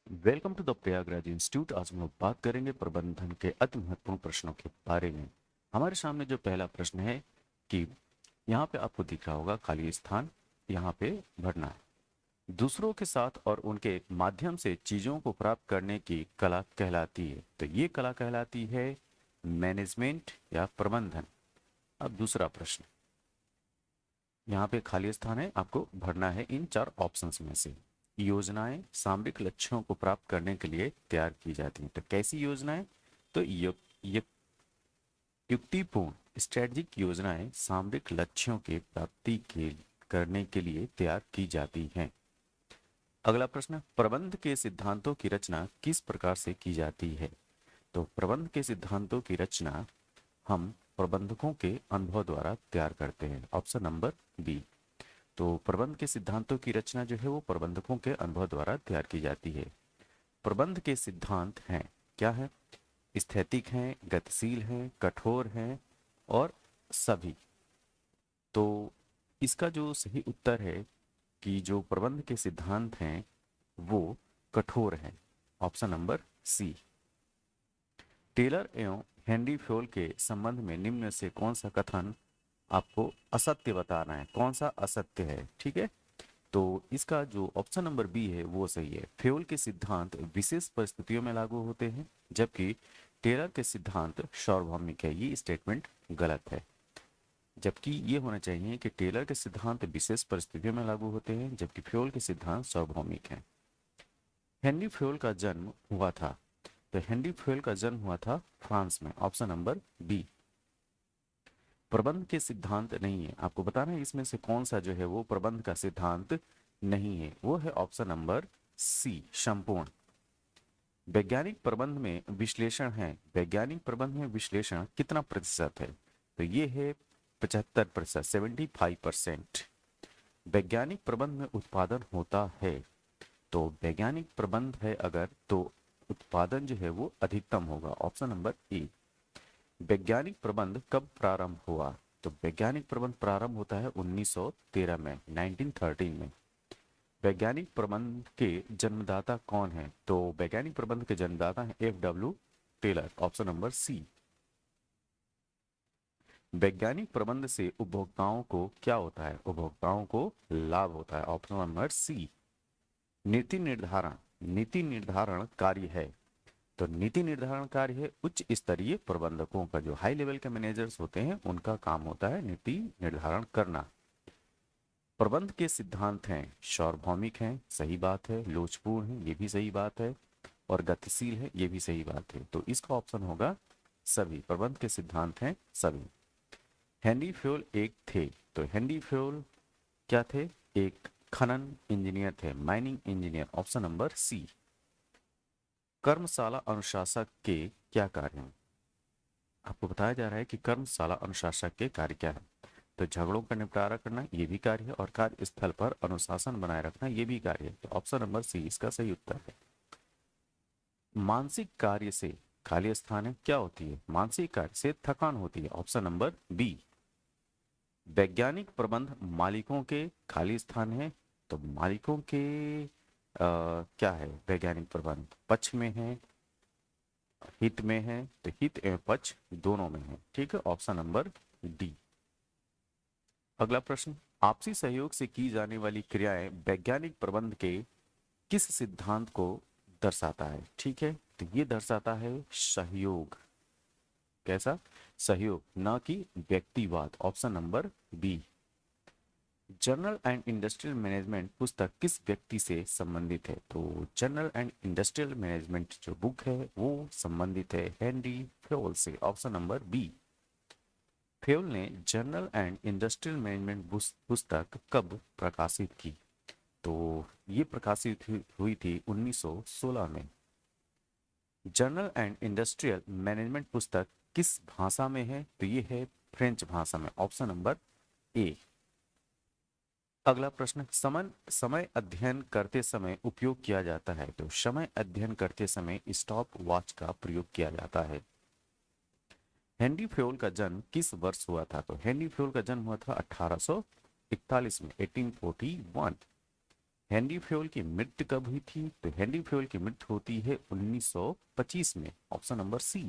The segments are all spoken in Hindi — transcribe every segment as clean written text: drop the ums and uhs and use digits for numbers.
Welcome to the Prayagraj institute. आज हम लोग बात करेंगे प्रबंधन के अति महत्वपूर्ण प्रश्नों के बारे में। हमारे सामने जो पहला प्रश्न है कि यहाँ पे आपको दिख रहा होगा खाली स्थान, यहाँ पे भरना है। दूसरों के साथ और उनके माध्यम से चीजों को प्राप्त करने की कला कहलाती है। तो ये कला कहलाती है मैनेजमेंट या प्रबंधन। अब दूसरा प्रश्न, यहाँ पे खाली स्थान है, आपको भरना है इन चार ऑप्शंस में से। योजनाएं सामरिक लक्ष्यों को प्राप्त करने के लिए तैयार की जाती हैं। तो कैसी योजनाएं? तो युक्तिपूर्ण स्ट्रेटजिक योजनाएं सामरिक लक्ष्यों के प्राप्ति के करने के लिए तैयार की जाती हैं। अगला प्रश्न, प्रबंध के सिद्धांतों की रचना किस प्रकार से की जाती है? तो प्रबंध के सिद्धांतों की रचना हम प्रबंधकों के अनुभव द्वारा तैयार करते हैं। Option number B. तो प्रबंध के सिद्धांतों की रचना जो है वो प्रबंधकों के अनुभव द्वारा तैयार की जाती है। प्रबंध के सिद्धांत हैं, क्या है? स्थैतिक हैं, गतिशील हैं, कठोर हैं और सभी। तो इसका जो सही उत्तर है कि जो प्रबंध के सिद्धांत हैं वो कठोर हैं। Option number C. टेलर एवं हेनरी फ्योल के संबंध में निम्न से कौन सा कथन आपको असत्य बताना है? कौन सा असत्य है? ठीक है, तो इसका जो ऑप्शन नंबर बी है वो सही है। फ्योल के सिद्धांत विशेष परिस्थितियों में लागू होते हैं, जबकि टेलर के सिद्धांत सार्वभौमिक है। ये स्टेटमेंट गलत है। जबकि ये होना चाहिए कि टेलर के सिद्धांत विशेष परिस्थितियों में लागू होते हैं, जबकि फ्योल के सिद्धांत सार्वभौमिक हैं। हेनरी फ्योल का जन्म हुआ था, तो हेनरी फ्योल का जन्म हुआ था फ्रांस में। Option number B. प्रबंध के सिद्धांत नहीं है, आपको बताना है इसमें से कौन सा जो है वो प्रबंध का सिद्धांत नहीं है। वो है ऑप्शन नंबर सी, संपूर्ण। वैज्ञानिक प्रबंध में विश्लेषण है। वैज्ञानिक प्रबंध में विश्लेषण कितना प्रतिशत है? तो ये है 75%, 75%। वैज्ञानिक प्रबंध में उत्पादन होता है, तो वैज्ञानिक प्रबंध है अगर, तो उत्पादन जो है वो अधिकतम होगा। Option number A. वैज्ञानिक प्रबंध कब प्रारंभ हुआ? तो वैज्ञानिक प्रबंध प्रारंभ होता है 1913 में, 1913 में। वैज्ञानिक प्रबंध के जन्मदाता कौन है? तो वैज्ञानिक प्रबंध के जन्मदाता हैं F W Taylor. Option number C. वैज्ञानिक प्रबंध से उपभोक्ताओं को क्या होता है? उपभोक्ताओं को लाभ होता है। Option number C. नीति निर्धारण, नीति निर्धारण कार्य है। तो नीति निर्धारण कार्य है उच्च स्तरीय प्रबंधकों का, जो हाई लेवल के मैनेजर्स होते हैं उनका काम होता है नीति निर्धारण करना। प्रबंध के सिद्धांत हैं सार्वभौमिक हैं, सही बात है। लोचपूर्ण है, ये भी सही बात है। और गतिशील है, ये भी सही बात है। तो इसका ऑप्शन होगा सभी। प्रबंध के सिद्धांत हैं सभी। हेनरी फ्योल एक थे, तो हेनरी फ्योल क्या थे? एक खनन इंजीनियर थे, mining engineer. Option number c. कर्मशाला अनुशासक के क्या कार्य हैं? आपको बताया जा रहा है कि कर्मशाला अनुशासक के कार्य क्या है। तो झगड़ों का निपटारा करना ये भी कार्य है, और कार्यस्थल पर अनुशासन बनाए रखना ये भी कार्य है। तो ऑप्शन नंबर सी इसका सही उत्तर है। मानसिक कार्य से खाली स्थान है, क्या होती है? मानसिक कार्य से थकान होती है। Option number B. वैज्ञानिक प्रबंध मालिकों के खाली स्थान है, तो मालिकों के क्या है? वैज्ञानिक प्रबंध पक्ष में है, हित में है। तो हित एवं पक्ष दोनों में है। ठीक है, ऑप्शन नंबर डी। अगला प्रश्न, आपसी सहयोग से की जाने वाली क्रियाएं वैज्ञानिक प्रबंध के किस सिद्धांत को दर्शाता है? ठीक है, तो ये दर्शाता है सहयोग। कैसा? सहयोग, ना कि व्यक्तिवाद। Option number b. General and industrial management पुस्तक किस व्यक्ति से संबंधित है? तो जनरल एंड इंडस्ट्रियल मैनेजमेंट जो बुक है वो संबंधित है हेनरी फ्योल से। Option number b. फ्योल ने जनरल एंड इंडस्ट्रियल मैनेजमेंट पुस्तक कब प्रकाशित की? तो ये प्रकाशित हुई थी 1916 में। जनरल एंड इंडस्ट्रियल मैनेजमेंट पुस्तक किस भाषा में है? तो ये है फ्रेंच भाषा में। ऑप्शन नंबर ए। अगला प्रश्न, समय समय अध्ययन करते समय उपयोग किया जाता है। तो समय अध्ययन करते समय स्टॉप वॉच का प्रयोग किया जाता है। हेनरी फ्योल का जन्म किस वर्ष हुआ था? तो हेनरी फ्योल का जन्म हुआ था 1841 में, 1841। हेनरी फ्योल की मृत्यु कब हुई थी? तो हेनरी फ्योल की मृत्यु होती है 1925 में, option number C.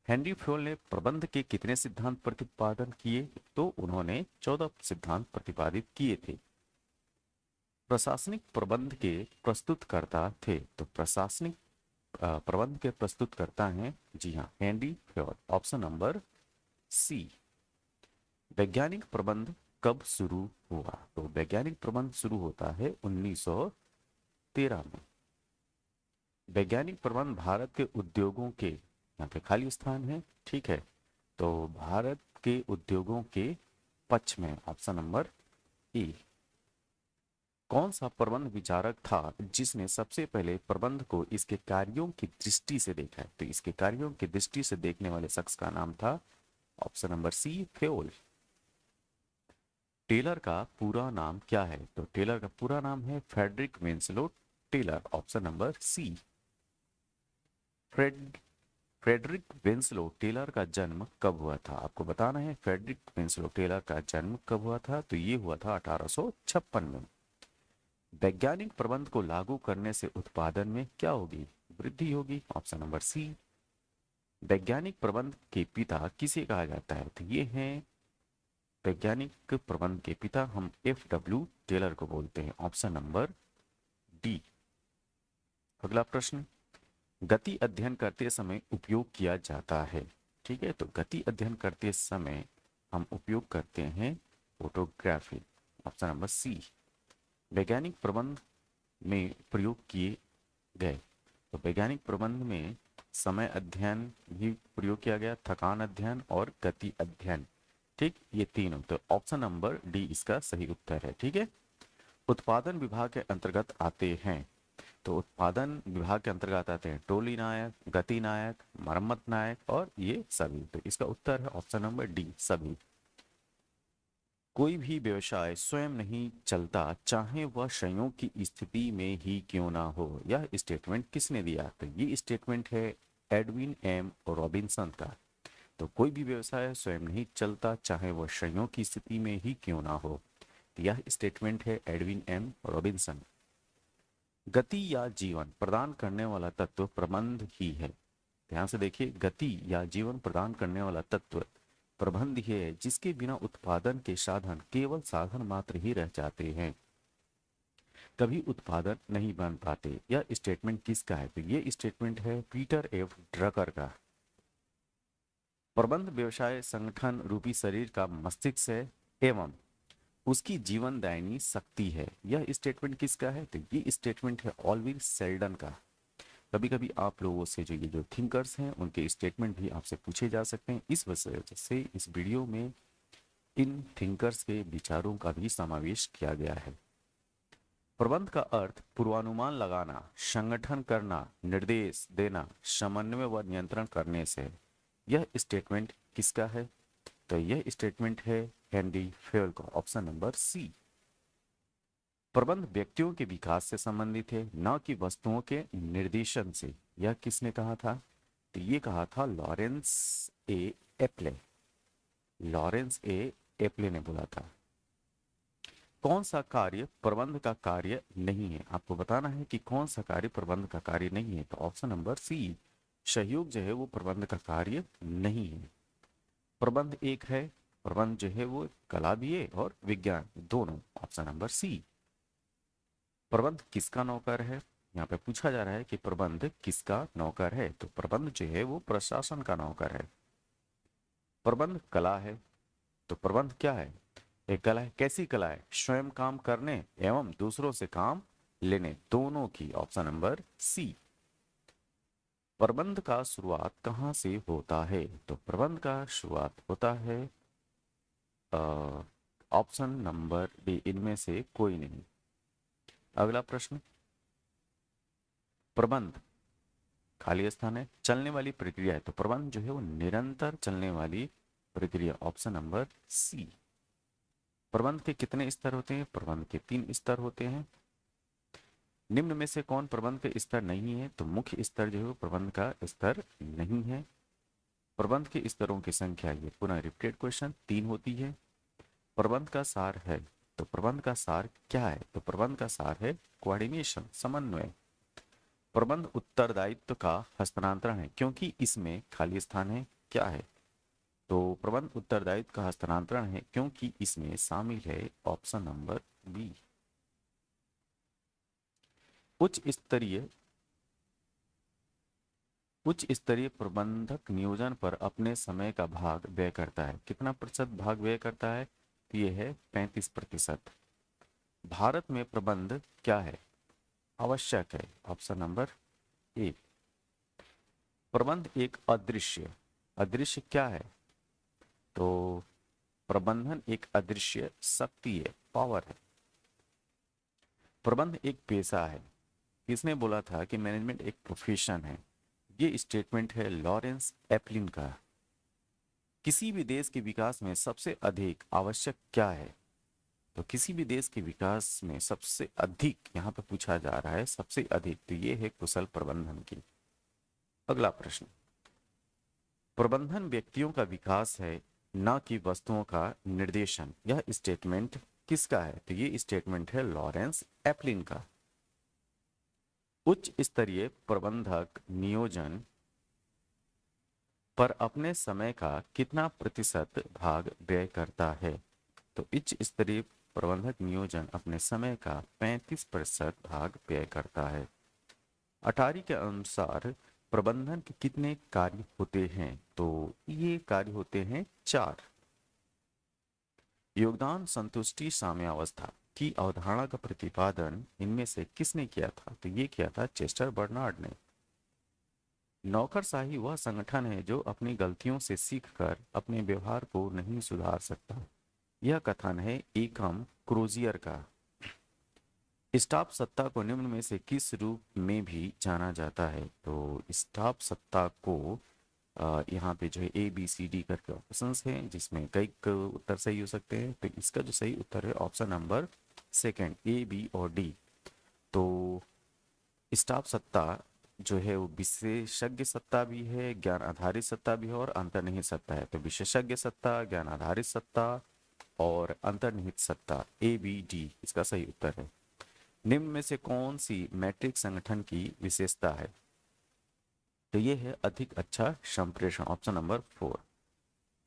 Henry Fayol ने प्रबंध के कितने सिद्धांत प्रतिपादन किए? तो उन्होंने 14 सिद्धांत प्रतिपादित किए थे। प्रशासनिक प्रबंध के प्रस्तुतकर्ता थे? तो प्रशासनिक प्रबंध के प्रस्तुतकर्ता हैं, जी हाँ, Henry Fayol, option number C. वैज्ञानिक प्रबंध कब शुरू हुआ? तो वैज्ञानिक प्रबंध शुरू होता है 1913 में। वैज्ञानिक प्रबंध भारत के उद्योगों के, यहाँ पे खाली स्थान है, ठीक है, तो भारत के उद्योगों के पक्ष में, ऑप्शन नंबर ए। कौन सा प्रबंध विचारक था जिसने सबसे पहले प्रबंध को इसके कार्यों की दृष्टि से देखा है? तो इसके कार्यों की दृष्टि से देखने वाले शख्स का नाम था, option number C, Fayol. Taylor का पूरा नाम क्या है? तो टेलर का पूरा नाम है Frederick Winslow Taylor, option number c. Fred Frederick Winslow Taylor का जन्म कब हुआ था? आपको बताना है फ्रेडरिक विंसलो टेलर का जन्म कब हुआ था। तो ये हुआ था 1856 में। वैज्ञानिक प्रबंध को लागू करने से उत्पादन में क्या होगी? वृद्धि होगी, ऑप्शन नंबर सी। वैज्ञानिक प्रबंध के पिता किसे कहा जाता है? तो ये हैं वैज्ञानिक प्रबंध के पिता, हम F.W. टेलर को बोलते हैं, ऑप्शन नंबर डी। अगला प्रश्न, गति अध्ययन करते समय उपयोग किया जाता है, ठीक है, तो गति अध्ययन करते समय हम उपयोग करते हैं फोटोग्राफी, ऑप्शन नंबर सी। वैज्ञानिक प्रबंध में प्रयोग किए गए, तो वैज्ञानिक प्रबंध में समय अध्ययन भी प्रयोग किया गया, थकान अध्ययन और गति अध्ययन, ठीक, ये तीनों, तो ऑप्शन नंबर डी इसका सही उत्तर है, ठीक है। उत्पादन विभाग के अंतर्गत आते हैं, तो उत्पादन विभाग के अंतर्गत आते हैं टोली नायक, गति नायक, मरम्मत नायक और ये सभी, तो इसका उत्तर है ऑप्शन नंबर डी, सभी। कोई भी व्यवसाय स्वयं नहीं चलता चाहे वह संयोग की स्थिति में ही क्यों ना हो, यह स्टेटमेंट किसने दिया? तो ये स्टेटमेंट है एडविन एम रॉबिन्सन का। तो कोई भी व्यवसाय स्वयं नहीं चलता चाहे वह संयोग की स्थिति में ही क्यों ना हो, यह स्टेटमेंट है एडविन एम रॉबिन्सन। गति या जीवन प्रदान करने वाला तत्व प्रबंध ही है। ध्यान से देखिए, गति या जीवन प्रदान करने वाला तत्व प्रबंध ही है, जिसके बिना उत्पादन के साधन केवल साधन मात्र ही रह जाते हैं, कभी उत्पादन नहीं बन पाते। यह स्टेटमेंट किसका है? तो ये स्टेटमेंट है पीटर एफ ड्रकर का। प्रबंध व्यवसाय संगठन रूपी शरीर का मस्तिष्क है एवं उसकी जीवनदायिनी शक्ति है। यह स्टेटमेंट किसका है? तो ये स्टेटमेंट है ऑल्विन सेल्डन का। कभी कभी आप लोगों से जो ये जो थिंकर्स हैं उनके स्टेटमेंट भी आपसे पूछे जा सकते हैं, इस वजह से इस वीडियो में इन थिंकर्स के विचारों का भी समावेश किया गया है। प्रबंध का अर्थ पूर्वानुमान लगाना, संगठन करना, निर्देश देना, समन्वय व नियंत्रण करने से। यह स्टेटमेंट किसका है? तो यह स्टेटमेंट है हेनरी फ्योल का, ऑप्शन नंबर सी। प्रबंध व्यक्तियों के विकास से संबंधित है, न कि वस्तुओं के निर्देशन से। यह किसने कहा था? तो ये कहा था लॉरेंस ए एप्ले। लॉरेंस ए एप्ले ने बोला था। कौन सा कार्य प्रबंध का कार्य नहीं है? आपको बताना है कि कौन सा कार्य प्रबंध का कार्य नहीं है। तो ऑप्शन नंबर सी, सहयोग जो है वो प्रबंध का कार्य नहीं है। प्रबंध एक है, प्रबंध जो है वो कला भी है और विज्ञान दोनों, ऑप्शन नंबर सी। प्रबंध किसका नौकर है? यहाँ पे पूछा जा रहा है कि प्रबंध किसका नौकर है, तो प्रबंध जो है वो प्रशासन का नौकर है। प्रबंध कला है, तो प्रबंध क्या है? एक कला है। कैसी कला है? स्वयं काम करने एवं दूसरों से काम लेने, दोनों की, ऑप्शन नंबर सी। प्रबंध का शुरुआत कहाँ से होता है? तो प्रबंध का शुरुआत होता है ऑप्शन नंबर बी, इनमें से कोई नहीं। अगला प्रश्न, प्रबंध खाली स्थान है, चलने वाली प्रक्रिया है, तो प्रबंध जो है वो निरंतर चलने वाली प्रक्रिया, ऑप्शन नंबर सी। प्रबंध के कितने स्तर होते हैं? प्रबंध के 3 स्तर होते हैं। निम्न में से कौन प्रबंध के स्तर नहीं है? तो मुख्य स्तर जो है वो प्रबंध का स्तर नहीं है। प्रबंध के स्तरों की संख्या, ये पुनः रिपीटेड क्वेश्चन, 3 होती है। प्रबंध का सार है, तो प्रबंध का सार क्या है? तो प्रबंध का सार है कोऑर्डिनेशन, समन्वय। प्रबंध उत्तरदायित्व का हस्तांतरण है क्योंकि इसमें खाली स्थान है, क्या है? तो प्रबंध उत्तरदायित्व का हस्तांतरण है क्योंकि इसमें शामिल है ऑप्शन नंबर बी। उच्च स्तरीय प्रबंधक नियोजन पर अपने समय का भाग व्यय करता है। कितना प्रतिशत भाग व्यय करता है? तो ये है 35%। भारत में प्रबंध क्या है? आवश्यक है, ऑप्शन नंबर ए। प्रबंध एक अदृश्य, अदृश्य क्या है? तो प्रबंधन एक अदृश्य शक्ति है, पावर है। प्रबंध एक पेशा है। किसने बोला था कि मैनेजमेंट एक प्रोफेशन है? ये स्टेटमेंट है लॉरेंस एप्लिन का। किसी भी देश के विकास में सबसे अधिक आवश्यक क्या है? तो किसी भी देश के विकास में सबसे अधिक, यहाँ पे पूछा जा रहा है सबसे अधिक, तो ये है कुशल प्रबंधन की। अगला प्रश्न, प्रबंधन व्यक्तियों का विकास है न कि वस्तुओं का निर्देशन। यह स्टेटमेंट किसका है? तो ये स्टेटमेंट है लॉरेंस एप्लिन का। उच्च स्तरीय प्रबंधक नियोजन पर अपने समय का कितना प्रतिशत भाग व्यय करता है? तो उच्च स्तरीय प्रबंधक नियोजन अपने समय का 35% भाग व्यय करता है। अटारी के अनुसार प्रबंधन के कितने कार्य होते हैं? तो ये कार्य होते हैं 4। योगदान संतुष्टि साम्यावस्था की अवधारणा का प्रतिपादन इनमें से किसने किया था? तो ये किया था चेस्टर बर्नार्ड ने। नौकरशाही वह संगठन है जो अपनी गलतियों से सीखकर अपने व्यवहार को नहीं सुधार सकता। यह कथन है एकम क्रोजियर का। स्टाफ सत्ता को निम्न में से किस रूप में भी जाना जाता है? तो स्टाफ सत्ता को यहाँ पे जो है ABCD करके ऑप्शंस हैं जिसमें कई उत्तर सही हो सकते हैं। तो इसका जो सही उत्तर है option number second, A, B और D। तो स्टाफ सत्ता जो है वो विशेषज्ञ सत्ता भी है, ज्ञान आधारित सत्ता भी है और अंतर्निहित सत्ता है। तो विशेषज्ञ सत्ता, ज्ञान आधारित सत्ता और अंतर्निहित सत्ता, ABD इसका सही उत्तर है। निम्न में से कौन सी मैट्रिक संगठन की विशेषता है? तो ये है अधिक अच्छा संप्रेषण, ऑप्शन नंबर 4।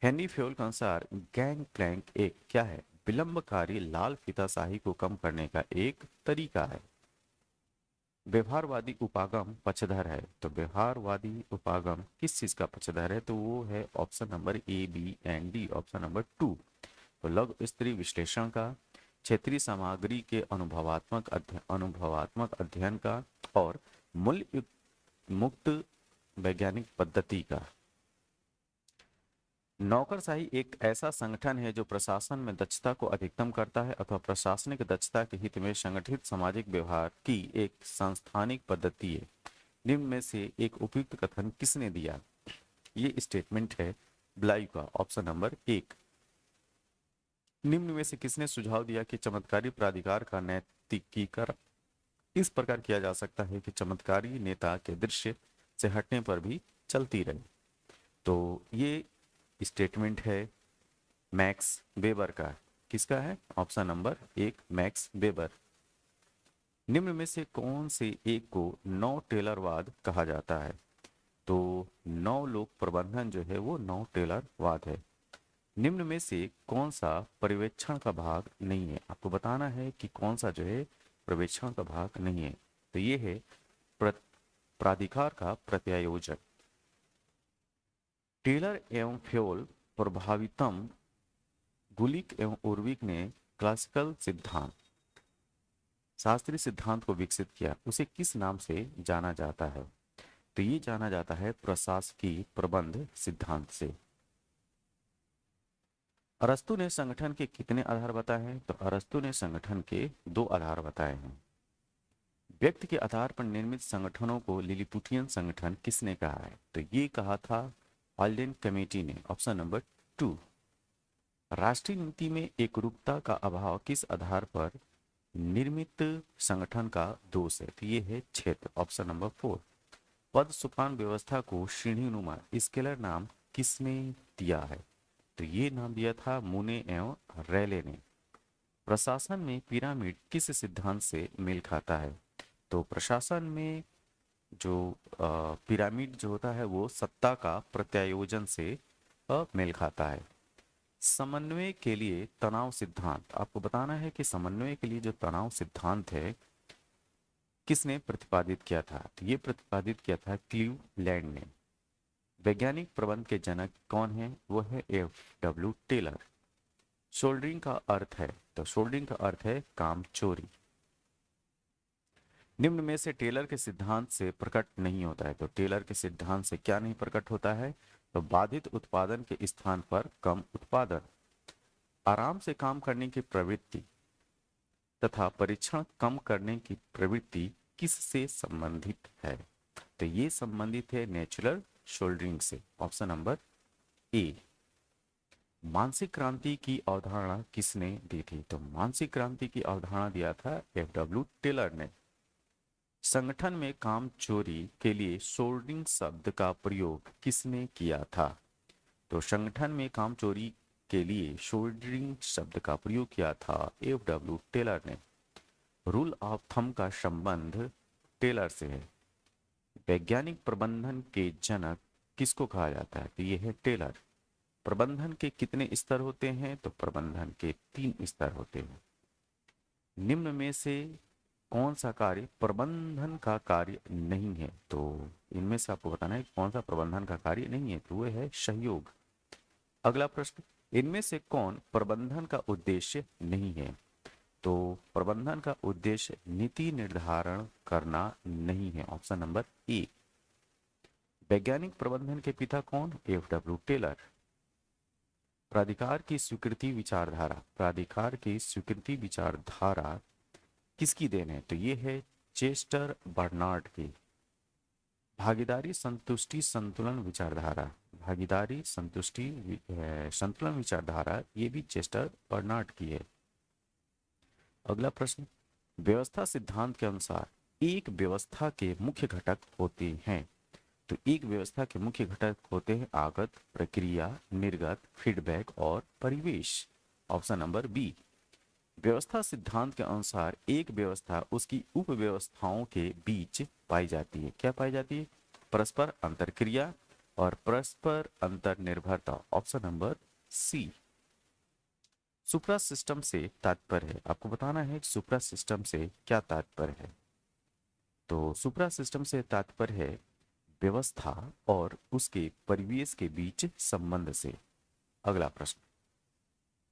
हेनरी फ्योल के अनुसार गैंग प्लैंक एक क्या है? विलंबकारी लाल फीताशाही को कम करने का एक तरीका है। व्यवहारवादी उपागम पक्षधर है। तो व्यवहारवादी उपागम किस चीज का पक्षधर है? तो वो है option number A, B and D, option number 2। तो लघु स्तरीय विश्लेषण का, क्षेत्रीय सामग्री के अनुभवात्मक अध्ययन का और मूल्य मुक्त वैज्ञानिक पद्धति का। नौकरशाही एक ऐसा संगठन है जो प्रशासन में दक्षता को अधिकतम करता है अथवा प्रशासनिक दक्षता के हित में संगठित सामाजिक व्यवहार की एक सांस्थानिक पद्धति है। निम्न में से एक उपयुक्त कथन किसने दिया? ये स्टेटमेंट है ब्लायू का, ऑप्शन नंबर 1। निम्न में से किसने सुझाव दिया कि चमत्कारी प्राधिकार का नैतिकीकरण इस प्रकार किया जा सकता है कि चमत्कारी नेता के दृश्य से हटने पर भी चलती रहे? तो ये स्टेटमेंट है मैक्स वेबर का। किसका है? Option number 1, max weber. निम्न में से कौन से एक को नौ टेलरवाद कहा जाता है? तो नौ लोक प्रबंधन जो है वो नौ टेलरवाद है। निम्न में से कौन सा पर्यवेक्षण का भाग नहीं है? आपको बताना है कि कौन सा जो है पर्यवेक्षण का भाग नहीं है। तो ये है प्राधिकार का प्रत्यायोजन। टेलर एवं फ्योल प्रभावितम गुलिक एवं उर्विक ने क्लासिकल सिद्धांत, शास्त्रीय सिद्धांत को विकसित किया, उसे किस नाम से जाना जाता है? तो ये जाना जाता है प्रशासकीय प्रबंध सिद्धांत से। अरस्तु ने संगठन के कितने आधार बताए हैं? तो अरस्तु ने संगठन के 2 आधार बताए हैं। व्यक्ति के आधार पर निर्मित संगठनों को लिलिपुटियन संगठन किसने कहा है? तो ये कहा था हॉल्डेन कमेटी ने, ऑप्शन नंबर 2। राष्ट्रीय नीति में एकरूपता का अभाव किस आधार पर निर्मित संगठन का दोष है? तो ये है क्षेत्र, ऑप्शन नंबर 4। पद सोपान व्यवस्था को श्रेणीनुमा स्केलर नाम किसने दिया है? तो ये नाम दिया था मूने एवं रैले ने। प्रशासन में पिरामिड किस सिद्धांत से मेल खाता है? तो प्रशासन में जो पिरामिड जो होता है वो सत्ता का प्रत्यायोजन से मेल खाता है। समन्वय के लिए तनाव सिद्धांत, आपको बताना है कि समन्वय के लिए जो तनाव सिद्धांत है किसने प्रतिपादित किया था? तो ये प्रतिपादित किया था क्लीवलैंड ने। वैज्ञानिक प्रबंध के जनक कौन है? वो है एफ डब्ल्यू टेलर। शोल्डरिंग का अर्थ है, तो शोल्डरिंग का अर्थ है काम चोरी। निम्न में से टेलर के सिद्धांत से प्रकट नहीं होता है, तो टेलर के सिद्धांत से क्या नहीं प्रकट होता है? तो बाधित उत्पादन के स्थान पर कम उत्पादन, आराम से काम करने की प्रवृत्ति तथा परीक्षण कम करने की प्रवृत्ति किससे संबंधित है? तो ये संबंधित है नेचुरल शोल्डरिंग से। ऑप्शन नंबर ए। मानसिक क्रांति की अवधारणा किसने दी थी? तो मानसिक क्रांति की अवधारणा दिया था एफ डब्ल्यू टेलर ने। संगठन में काम चोरी के लिए शोल्डरिंग शब्द का प्रयोग किसने किया था? तो संगठन में काम चोरी के लिए शोल्डरिंग शब्द का प्रयोग किया था एफ डब्ल्यू टेलर ने। रूल ऑफ थंब का संबंध टेलर से है। वैज्ञानिक प्रबंधन के जनक किसको कहा जाता है? तो ये है टेलर। प्रबंधन के कितने स्तर होते हैं? तो प्रबंधन के 3 स्तर होते हैं। निम्न में से कौन सा कार्य प्रबंधन का कार्य नहीं है? तो इनमें से आपको बताना है कौन सा प्रबंधन का कार्य नहीं है, तो वह है सहयोग। अगला प्रश्न, इनमें से कौन प्रबंधन का उद्देश्य नहीं है? तो प्रबंधन का उद्देश्य नीति निर्धारण करना नहीं है। Option number A. वैज्ञानिक प्रबंधन के पिता कौन? F W Taylor. प्राधिकार की स्वीकृति विचारधारा, प्राधिकार की स्वीकृति विचारधारा किसकी देन है? तो ये है चेस्टर बर्नार्ड की। भागीदारी संतुष्टि संतुलन विचारधारा, भागीदारी संतुष्टि संतुलन विचारधारा ये भी चेस्टर बर्नार्ड की है। अगला प्रश्न, व्यवस्था सिद्धांत के अनुसार एक व्यवस्था के मुख्य घटक होते हैं। तो एक व्यवस्था के मुख्य घटक होते हैं आगत, प्रक्रिया, निर्गत, फीडबैक और परिवेश। Option number B. व्यवस्था सिद्धांत के अनुसार एक व्यवस्था उसकी उपव्यवस्थाओं के बीच पाई जाती है। क्या पाई जाती है? परस्पर अंतरक्रिया और परस्पर अंतर्निर्भरता। Option number c. Supra system से तात्पर्य है, आपको बताना है सुप्रा सिस्टम से क्या तात्पर्य है। तो सुप्रा सिस्टम से तात्पर्य है व्यवस्था और उसके परिवेश के बीच संबंध से। अगला प्रश्न,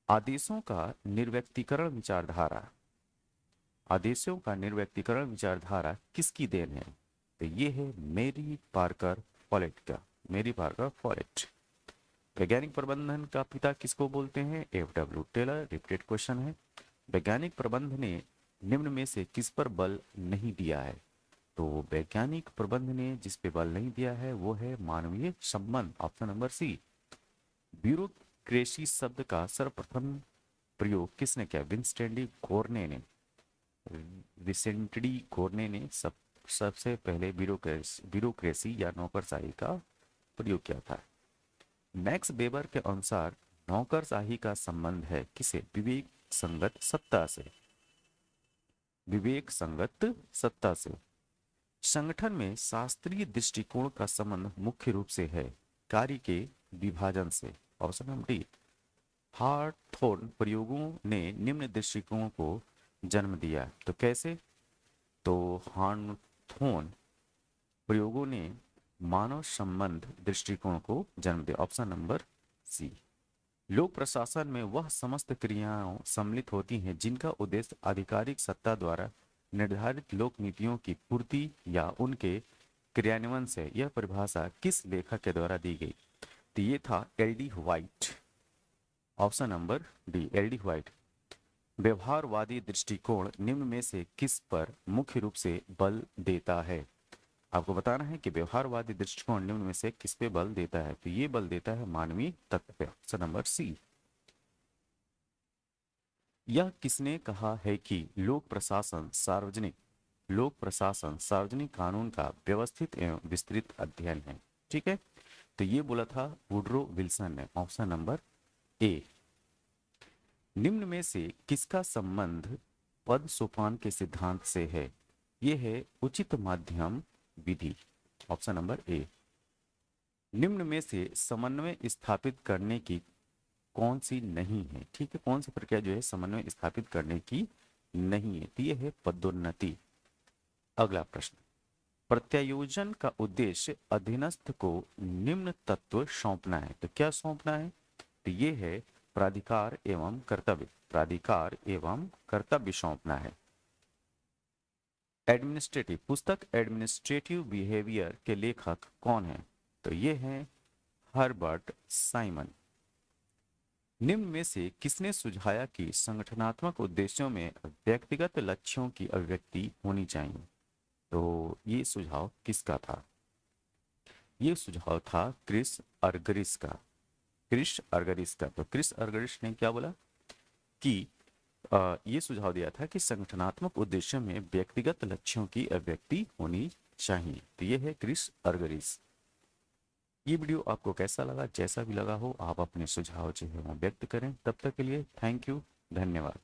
आदेशों का निर्व्यक्तीकरण विचारधारा, आदेशों का निर्व्यक्तीकरण विचारधारा किसकी देन है? तो ये है मेरी पार्कर फॉलेट का, मेरी पार्कर फॉलेट। वैज्ञानिक प्रबंधन का पिता किसको बोलते हैं? F W Taylor. Repeated question है। वैज्ञानिक प्रबंध ने निम्न में से किस पर बल नहीं दिया है? तो वैज्ञानिक प्रबंध ने जिस पे बल नहीं दिया है वो है मानवीय संबंध। ऑप्शन नंबर सी। ब्यूरोक्रेसी शब्द का सर्वप्रथम प्रयोग किसने किया? विंसेंटी गोर्ने ने, विसेंटी गोर्ने ने सबसे पहले ब्यूरोक्रेसी या नौकरशाही का प्रयोग किया था। मैक्स वेबर के अनुसार नौकरशाही का संबंध है किसे? विवेक संगत सत्ता से, विवेक संगत सत्ता से। संगठन में शास्त्रीय दृष्टिकोण का संबंध मुख्य रूप से है कार्य के विभाजन से। Option number D. हार्टथोर्न प्रयोगों ने निम्न दृष्टिकोण को जन्म दिया। तो कैसे? तो हार्टथोर्न प्रयोगों ने मानव संबंध दृष्टिकोण को जन्म दिया। Option number C. लोक प्रशासन में वह समस्त क्रियाएं सम्मिलित होती हैं जिनका उद्देश्य आधिकारिक सत्ता द्वारा निर्धारित लोक नीतियों की पूर्ति या उनके क्रियान्वयन से। यह परिभाषा किस लेखक के द्वारा दी गई? तो ये था L D White. Option number d, L D White. व्यवहारवादी दृष्टिकोण निम्न में से किस पर मुख्य रूप से बल देता है? आपको बताना है कि व्यवहारवादी दृष्टिकोण निम्न में से किस पे बल देता है? तो ये बल देता है मानवीय तत्व पे। Option number C. यह किसने कहा है कि लोक प्रशासन सार्वजनिक कानून का व्यवस्थित एवं विस्तृत अध्ययन है? ठीक है, तो ये बोला था वुड्रो विल्सन ने। ऑप्शन नंबर ए। निम्न में से किसका संबंध पद सोपान के सिद्धांत से है? यह है उचित माध्यम विधि। ऑप्शन नंबर ए। निम्न में से समन्वय स्थापित करने की कौन सी नहीं है? ठीक है, कौन सी प्रक्रिया जो है समन्वय स्थापित करने की नहीं है? तो यह है पदोन्नति। अगला प्रश्न, प्रत्यायोजन का उद्देश्य अधीनस्थ को निम्न तत्व सौंपना है। तो क्या सौंपना है? तो ये है प्राधिकार एवं कर्तव्य। प्राधिकार एवं कर्तव्य सौंपना है। एडमिनिस्ट्रेटिव, पुस्तक एडमिनिस्ट्रेटिव बिहेवियर के लेखक कौन है? तो ये हैं हर्बर्ट साइमन। निम्न में से किसने सुझाया कि संगठनात्मक उद्देश्यों में व्यक्तिगत लक्ष्यों की अभिव्यक्ति होनी चाहिए? तो ये सुझाव किसका था? ये सुझाव था क्रिस अर्गरिस का। क्रिस अर्गरिस का। तो क्रिस अर्गरिस ने क्या बोला कि ये सुझाव दिया था कि संगठनात्मक उद्देश्यों में व्यक्तिगत लक्ष्यों की अभिव्यक्ति होनी चाहिए। तो ये है क्रिस अर्गरिस। ये वीडियो आपको कैसा लगा? जैसा भी लगा हो आप अपने सुझाव जो है वो व्यक्त करें। तब तक के लिए थैंक यू, धन्यवाद।